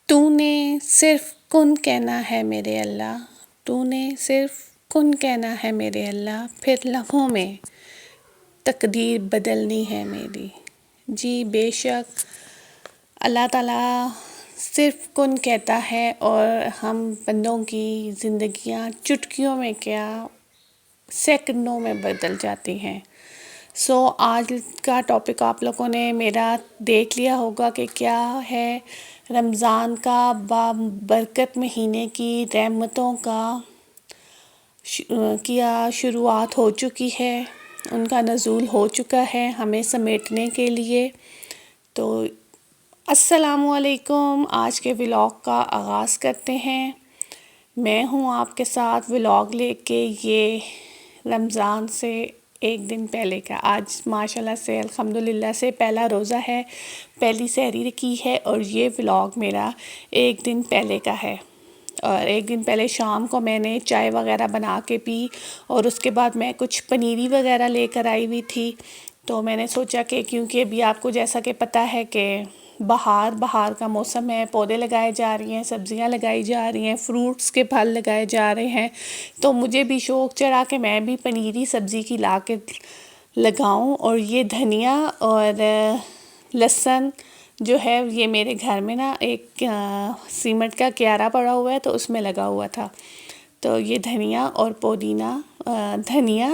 تو نے صرف کن کہنا ہے میرے اللہ، تو نے صرف کن کہنا ہے میرے اللہ، پھر لمحوں میں تقدیر بدلنی ہے میری۔ جی بے شک اللہ تعالیٰ صرف کن کہتا ہے اور ہم بندوں کی زندگیاں چٹکیوں میں کیا سیکنڈوں میں بدل جاتی ہیں۔ آج کا ٹاپک آپ لوگوں نے میرا دیکھ لیا ہوگا کہ کیا ہے، رمضان کا بابرکت مہینے کی رحمتوں کا شروعات ہو چکی ہے، ان کا نزول ہو چکا ہے ہمیں سمیٹنے کے لیے۔ تو السلام علیکم، آج کے ولاگ کا آغاز کرتے ہیں۔ میں ہوں آپ کے ساتھ ولاگ لے کے، یہ رمضان سے ایک دن پہلے کا، آج ماشاءاللہ سے الحمدللہ سے پہلا روزہ ہے، پہلی سحری کی ہے، اور یہ ولاگ میرا ایک دن پہلے کا ہے۔ اور ایک دن پہلے شام کو میں نے چائے وغیرہ بنا کے پی، اور اس کے بعد میں کچھ پنیری وغیرہ لے کر آئی ہوئی تھی، تو میں نے سوچا کہ کیونکہ ابھی آپ کو جیسا کہ پتہ ہے کہ بہار کا موسم ہے، پودے لگائے جا رہی ہیں، سبزیاں لگائی جا رہی ہیں، فروٹس کے پھل لگائے جا رہے ہیں، تو مجھے بھی شوق چڑھا کہ میں بھی پنیری سبزی کی لا کے لگاؤں۔ اور یہ دھنیا اور لہسن جو ہے، یہ میرے گھر میں نا ایک سیمنٹ کا کیارا پڑا ہوا ہے، تو اس میں لگا ہوا تھا، تو یہ دھنیا اور پودینہ، دھنیا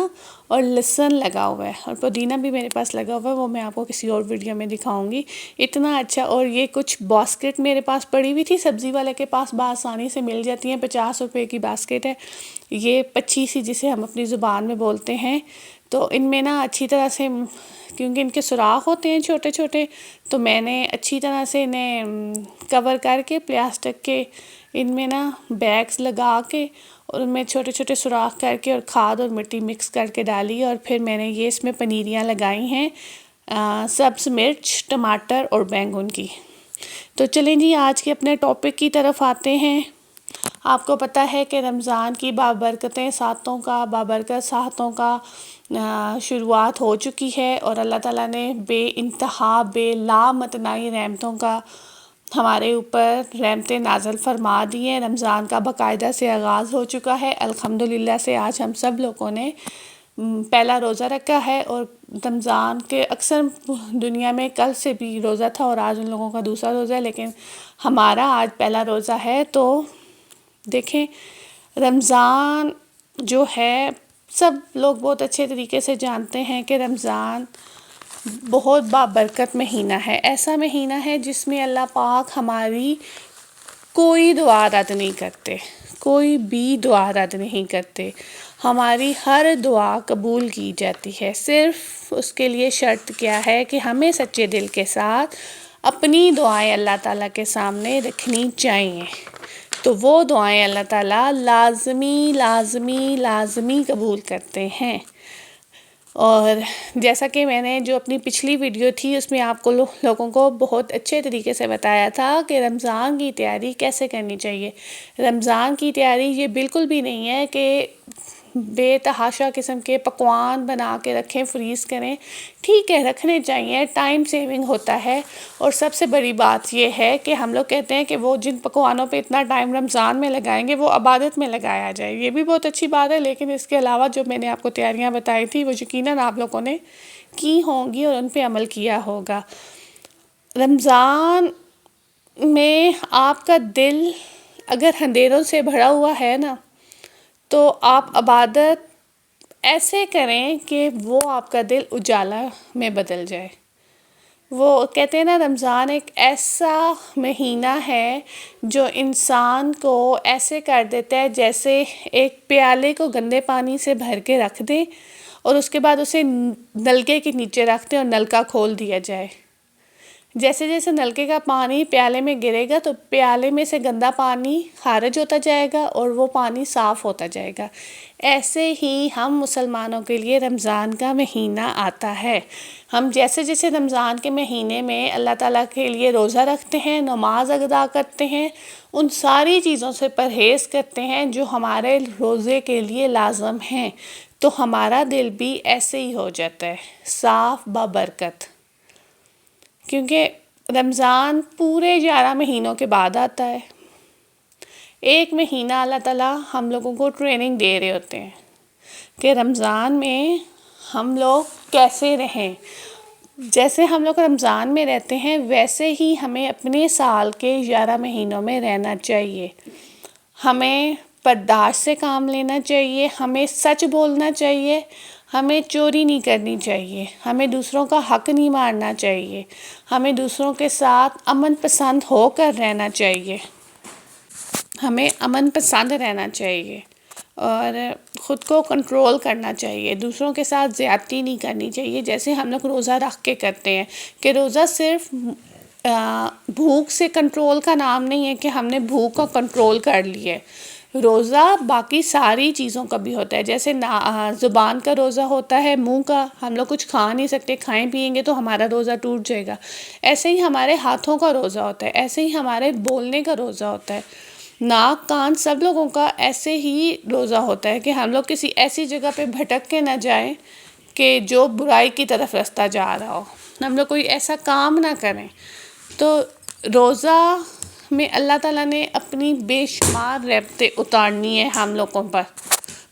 اور لہسن لگا ہوا ہے، اور پودینہ بھی میرے پاس لگا ہوا ہے، وہ میں آپ کو کسی اور ویڈیو میں دکھاؤں گی۔ اتنا اچھا، اور یہ کچھ باسکٹ میرے پاس پڑی ہوئی تھی، سبزی والے کے پاس بآسانی سے مل جاتی ہیں، 50 روپے کی باسکٹ ہے، یہ 25 ہی جسے ہم اپنی زبان میں بولتے ہیں۔ تو ان میں نا اچھی طرح سے، کیونکہ ان کے سوراخ ہوتے ہیں چھوٹے چھوٹے، تو میں نے اچھی طرح سے انہیں کور کر کے پلاسٹک کے ان میں نا بیگز لگا کے، اور ان میں چھوٹے چھوٹے سوراخ کر کے اور کھاد اور مٹی مکس کر کے ڈالی، اور پھر میں نے یہ اس میں پنیریاں لگائی ہیں، سبز مرچ، ٹماٹر اور بینگن کی۔ تو چلیں جی آج کے اپنے ٹاپک کی طرف آتے ہیں۔ آپ کو پتہ ہے کہ رمضان کی بابرکت ساعتوں کا شروعات ہو چکی ہے، اور اللہ تعالیٰ نے بے انتہا بے لامتناہی رحمتوں کا ہمارے اوپر رحمتیں نازل فرما دی ہیں۔ رمضان کا باقاعدہ سے آغاز ہو چکا ہے، الحمدللہ سے آج ہم سب لوگوں نے پہلا روزہ رکھا ہے، اور رمضان کے اکثر دنیا میں کل سے بھی روزہ تھا، اور آج ان لوگوں کا دوسرا روزہ ہے، لیکن ہمارا آج پہلا روزہ ہے۔ تو دیکھیں، رمضان جو ہے، سب لوگ بہت اچھے طریقے سے جانتے ہیں کہ رمضان بہت بابرکت مہینہ ہے، ایسا مہینہ ہے جس میں اللہ پاک ہماری کوئی دعا رد نہیں کرتے، کوئی بھی دعا رد نہیں کرتے، ہماری ہر دعا قبول کی جاتی ہے۔ صرف اس کے لیے شرط کیا ہے کہ ہمیں سچے دل کے ساتھ اپنی دعائیں اللہ تعالیٰ کے سامنے رکھنی چاہیے، تو وہ دعائیں اللہ تعالیٰ لازمی لازمی لازمی قبول کرتے ہیں۔ اور جیسا کہ میں نے جو اپنی پچھلی ویڈیو تھی، اس میں آپ کو لوگوں کو بہت اچھے طریقے سے بتایا تھا کہ رمضان کی تیاری کیسے کرنی چاہیے۔ رمضان کی تیاری یہ بالکل بھی نہیں ہے کہ بے تحاشا قسم کے پکوان بنا کے رکھیں، فریز کریں، ٹھیک ہے رکھنے چاہیے، ٹائم سیونگ ہوتا ہے۔ اور سب سے بڑی بات یہ ہے کہ ہم لوگ کہتے ہیں کہ وہ جن پکوانوں پہ اتنا ٹائم رمضان میں لگائیں گے، وہ عبادت میں لگایا جائے، یہ بھی بہت اچھی بات ہے، لیکن اس کے علاوہ جو میں نے آپ کو تیاریاں بتائی تھی، وہ یقیناً آپ لوگوں نے کی ہوں گی اور ان پہ عمل کیا ہوگا۔ رمضان میں آپ کا دل اگر اندھیروں سے بھرا ہوا ہے نا، تو آپ عبادت ایسے کریں کہ وہ آپ کا دل اجالا میں بدل جائے۔ وہ کہتے ہیں نا، رمضان ایک ایسا مہینہ ہے جو انسان کو ایسے کر دیتا ہے جیسے ایک پیالے کو گندے پانی سے بھر کے رکھ دیں، اور اس کے بعد اسے نلکے کے نیچے رکھ دیں اور نلکا کھول دیا جائے۔ جیسے جیسے نلکے کا پانی پیالے میں گرے گا، تو پیالے میں سے گندا پانی خارج ہوتا جائے گا اور وہ پانی صاف ہوتا جائے گا۔ ایسے ہی ہم مسلمانوں کے لیے رمضان کا مہینہ آتا ہے۔ ہم جیسے جیسے رمضان کے مہینے میں اللہ تعالیٰ کے لیے روزہ رکھتے ہیں، نماز ادا کرتے ہیں، ان ساری چیزوں سے پرہیز کرتے ہیں جو ہمارے روزے کے لیے لازم ہیں، تو ہمارا دل بھی ایسے ہی ہو جاتا ہے، صاف بابرکت۔ کیونکہ رمضان پورے 11 مہینوں کے بعد آتا ہے۔ ایک مہینہ اللہ تعالیٰ ہم لوگوں کو ٹریننگ دے رہے ہوتے ہیں کہ رمضان میں ہم لوگ کیسے رہیں۔ جیسے ہم لوگ رمضان میں رہتے ہیں ویسے ہی ہمیں اپنے سال کے 11 مہینوں میں رہنا چاہیے۔ ہمیں برداشت سے کام لینا چاہیے، ہمیں سچ بولنا چاہیے، ہمیں چوری نہیں کرنی چاہیے، ہمیں دوسروں کا حق نہیں مارنا چاہیے، ہمیں دوسروں کے ساتھ امن پسند ہو کر رہنا چاہیے، ہمیں امن پسند رہنا چاہیے اور خود کو کنٹرول کرنا چاہیے، دوسروں کے ساتھ زیادتی نہیں کرنی چاہیے۔ جیسے ہم لوگ روزہ رکھ کے کرتے ہیں کہ روزہ صرف بھوک سے کنٹرول کا نام نہیں ہے کہ ہم نے بھوک کو کنٹرول کر لی ہے۔ روزہ باقی ساری چیزوں کا بھی ہوتا ہے، جیسے زبان کا روزہ ہوتا ہے، منہ کا ہم لوگ کچھ کھا نہیں سکتے، کھائیں پیئیں گے تو ہمارا روزہ ٹوٹ جائے گا۔ ایسے ہی ہمارے ہاتھوں کا روزہ ہوتا ہے، ایسے ہی ہمارے بولنے کا روزہ ہوتا ہے، ناک کان سب لوگوں کا ایسے ہی روزہ ہوتا ہے کہ ہم لوگ کسی ایسی جگہ پہ بھٹک کے نہ جائیں کہ جو برائی کی طرف رستہ جا رہا ہو، ہم لوگ کوئی ایسا کام نہ کریں۔ تو روزہ میں اللہ تعالیٰ نے اپنی بے شمار رحمتیں اتارنی ہے ہم لوگوں پر،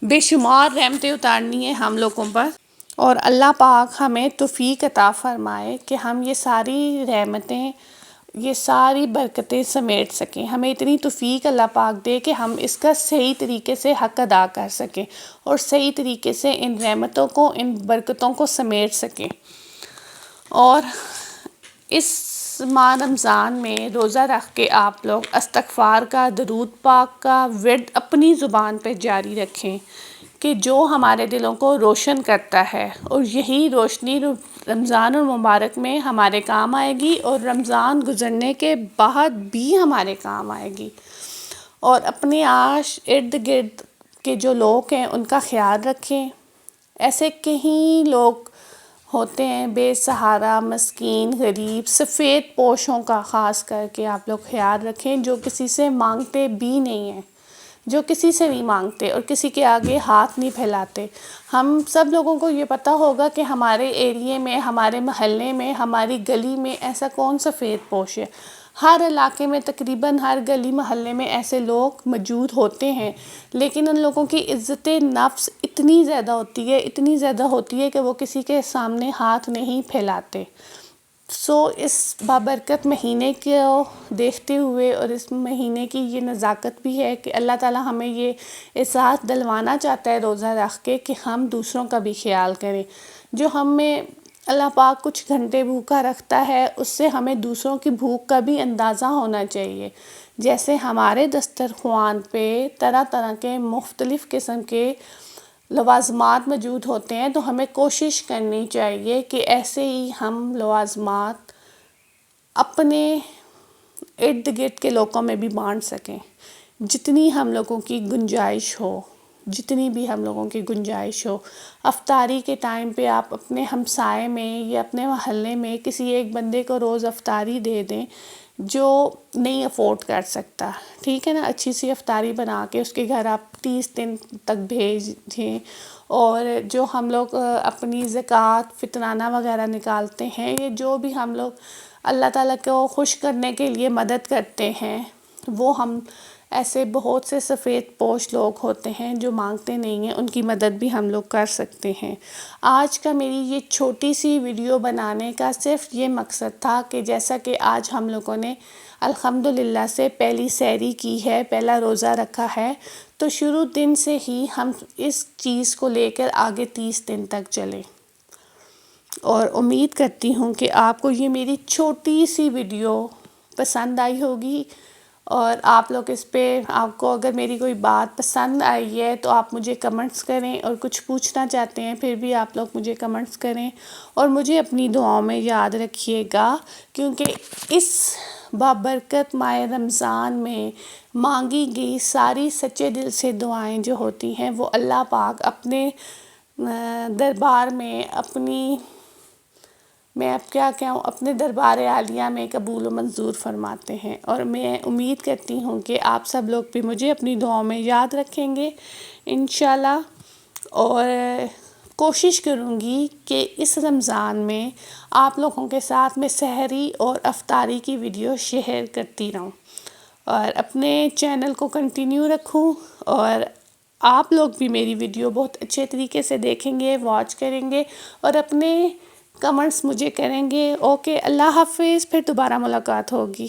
بے شمار رحمتیں اتارنی ہے ہم لوگوں پر، اور اللہ پاک ہمیں توفیق عطا فرمائے کہ ہم یہ ساری رحمتیں، یہ ساری برکتیں سمیٹ سکیں۔ ہمیں اتنی توفیق اللہ پاک دے کہ ہم اس کا صحیح طریقے سے حق ادا کر سکیں اور صحیح طریقے سے ان رحمتوں کو، ان برکتوں کو سمیٹ سکیں۔ اور اس ماہ رمضان میں روزہ رکھ کے آپ لوگ استغفار کا، درود پاک کا ورد اپنی زبان پہ جاری رکھیں کہ جو ہمارے دلوں کو روشن کرتا ہے، اور یہی روشنی رمضان المبارک میں ہمارے کام آئے گی اور رمضان گزرنے کے بعد بھی ہمارے کام آئے گی۔ اور اپنے ارد گرد کے جو لوگ ہیں ان کا خیال رکھیں۔ ایسے کہیں لوگ ہوتے ہیں بے سہارا، مسکین، غریب، سفید پوشوں کا خاص کر کے آپ لوگ خیال رکھیں، جو کسی سے مانگتے بھی نہیں ہیں، جو کسی سے نہیں مانگتے اور کسی کے آگے ہاتھ نہیں پھیلاتے۔ ہم سب لوگوں کو یہ پتہ ہوگا کہ ہمارے ایریے میں، ہمارے محلے میں، ہماری گلی میں ایسا کون سفید پوش ہے۔ ہر علاقے میں تقریباً ہر گلی محلے میں ایسے لوگ موجود ہوتے ہیں، لیکن ان لوگوں کی عزت نفس اتنی زیادہ ہوتی ہے، اتنی زیادہ ہوتی ہے کہ وہ کسی کے سامنے ہاتھ نہیں پھیلاتے۔ اس بابرکت مہینے کو دیکھتے ہوئے اور اس مہینے کی یہ نزاکت بھی ہے کہ اللہ تعالیٰ ہمیں یہ احساس دلوانا چاہتا ہے روزہ رکھ کے کہ ہم دوسروں کا بھی خیال کریں۔ جو ہمیں اللہ پاک کچھ گھنٹے بھوکا رکھتا ہے، اس سے ہمیں دوسروں کی بھوک کا بھی اندازہ ہونا چاہیے۔ جیسے ہمارے دسترخوان پہ طرح طرح کے مختلف قسم کے لوازمات موجود ہوتے ہیں، تو ہمیں کوشش کرنی چاہیے کہ ایسے ہی ہم لوازمات اپنے ارد گرد کے لوگوں میں بھی بانٹ سکیں، جتنی ہم لوگوں کی گنجائش ہو، جتنی بھی ہم لوگوں کی گنجائش ہو۔ افطاری کے ٹائم پہ آپ اپنے ہمسائے میں یا اپنے محلے میں کسی ایک بندے کو روز افطاری دے دیں جو نہیں افورڈ کر سکتا، ٹھیک ہے نا، اچھی سی افطاری بنا کے اس کے گھر آپ 30 دن تک بھیجیں۔ اور جو ہم لوگ اپنی زکوٰۃ، فطرانہ وغیرہ نکالتے ہیں، یہ جو بھی ہم لوگ اللہ تعالیٰ کو خوش کرنے کے لیے مدد کرتے ہیں، وہ ہم ایسے بہت سے سفید پوش لوگ ہوتے ہیں جو مانگتے نہیں ہیں، ان کی مدد بھی ہم لوگ کر سکتے ہیں۔ آج کا میری یہ چھوٹی سی ویڈیو بنانے کا صرف یہ مقصد تھا کہ جیسا کہ آج ہم لوگوں نے الحمدللہ سے پہلی سحری کی ہے، پہلا روزہ رکھا ہے، تو شروع دن سے ہی ہم اس چیز کو لے کر آگے 30 دن تک چلیں۔ اور امید کرتی ہوں کہ آپ کو یہ میری چھوٹی سی ویڈیو پسند آئی ہوگی، اور آپ لوگ اس پہ، آپ کو اگر میری کوئی بات پسند آئی ہے تو آپ مجھے کمنٹس کریں، اور کچھ پوچھنا چاہتے ہیں پھر بھی آپ لوگ مجھے کمنٹس کریں، اور مجھے اپنی دعاؤں میں یاد رکھیے گا، کیونکہ اس بابرکت ماہ رمضان میں مانگی گئی ساری سچے دل سے دعائیں جو ہوتی ہیں وہ اللہ پاک اپنے دربار میں، میں اب کیا کہوں، اپنے دربار عالیہ میں قبول و منظور فرماتے ہیں۔ اور میں امید کرتی ہوں کہ آپ سب لوگ بھی مجھے اپنی دعاؤں میں یاد رکھیں گے انشاءاللہ۔ اور کوشش کروں گی کہ اس رمضان میں آپ لوگوں کے ساتھ میں سحری اور افطاری کی ویڈیو شیئر کرتی رہوں اور اپنے چینل کو کنٹینیو رکھوں، اور آپ لوگ بھی میری ویڈیو بہت اچھے طریقے سے دیکھیں گے، واچ کریں گے اور اپنے کمنٹس مجھے کریں گے۔ اوکے، اللہ حافظ، پھر دوبارہ ملاقات ہوگی۔